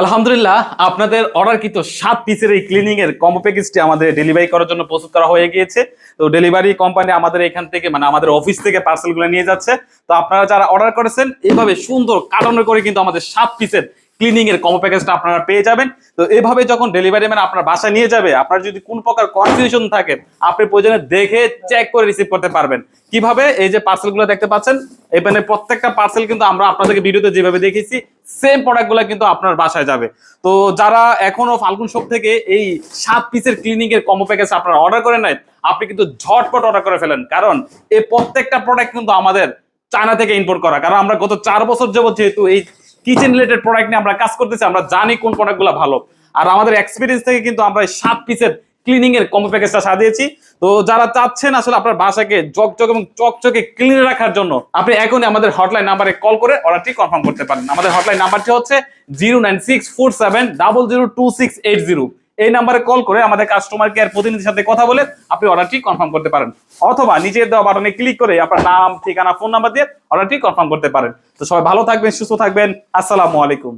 আলহামদুলিল্লাহ, আপনাদের অর্ডারকৃত 7 পিসের এই ক্লিনিং এর কম্বো প্যাকেজটি আমাদের ডেলিভারি করার জন্য প্রস্তুত করা হয়ে গিয়েছে। তো ডেলিভারি কোম্পানি আমাদের এখান থেকে আমাদের অফিস থেকে পার্সেলগুলো নিয়ে যাচ্ছে। তো আপনারা যারা অর্ডার করেছেন এইভাবে সুন্দর কাটানো করে কিন্তু আমাদের 7 পিসের ক্লিনিং এর কম্বো প্যাকেজটা আপনারা পেয়ে যাবেন। তো এভাবে যখন ডেলিভারি ম্যান আপনার বাসায় নিয়ে যাবে, আপনার যদি কোন প্রকার কনফিউশন থাকে আপনি প্রয়োজনে দেখে চেক করে রিসিভ করতে পারবেন। কিভাবে? এই যে পার্সেলগুলো দেখতে পাচ্ছেন, এখানে প্রত্যেকটা পার্সেল কিন্তু আমরা আপনাদেরকে ভিডিওতে যেভাবে দেখিয়েছি সেম প্রোডাক্টগুলো কিন্তু আপনার বাসায় যাবে। তো যারা এখনো ফাল্গুন শপ থেকে এই 7 পিসের ক্লিনিং এর কম্বো প্যাকেজ আপনারা অর্ডার করে নাই, আপনি কিন্তু ঝটপট অর্ডার করে ফেলেন, কারণ এই প্রত্যেকটা প্রোডাক্ট কিন্তু আমাদের চায়না থেকে ইম্পোর্ট করা। কারণ আমরা গত 4 বছর যাবত যেহেতু এই কিচেন রিলেটেড প্রোডাক্ট নিয়ে আমরা কাজ করতেছি, আমরা জানি কোন প্রোডাক্টগুলো ভালো। আর আমাদের এক্সপেরিয়েন্স থেকে কিন্তু আমরা 7 পিসের ক্লিনিং এর কম্বো প্যাকেজটা সাজিয়েছি। তো যারা চাচ্ছেন আসলে আপনার বাসাকে জকজক এবং চকচকে ক্লিন রাখার জন্য, আপনি এখনই আমাদের হটলাইন নাম্বারে কল করে অর্ডারটি কনফার্ম করতে পারেন। আমাদের হটলাইন নাম্বারটি হচ্ছে 09647002680। এই নাম্বারে কল করে আমাদের কাস্টমার কেয়ার প্রতিনিধির সাথে কথা বলে আপনি অর্ডারটি কনফার্ম করতে পারেন, অথবা নিজের দেওয়া বাটনে ক্লিক করে আপনার নাম, ঠিকানা, ফোন নাম্বার দিয়ে অর্ডারটি কনফার্ম করতে পারেন। তো সবাই ভালো থাকবেন, সুস্থ থাকবেন। আসসালামু আলাইকুম।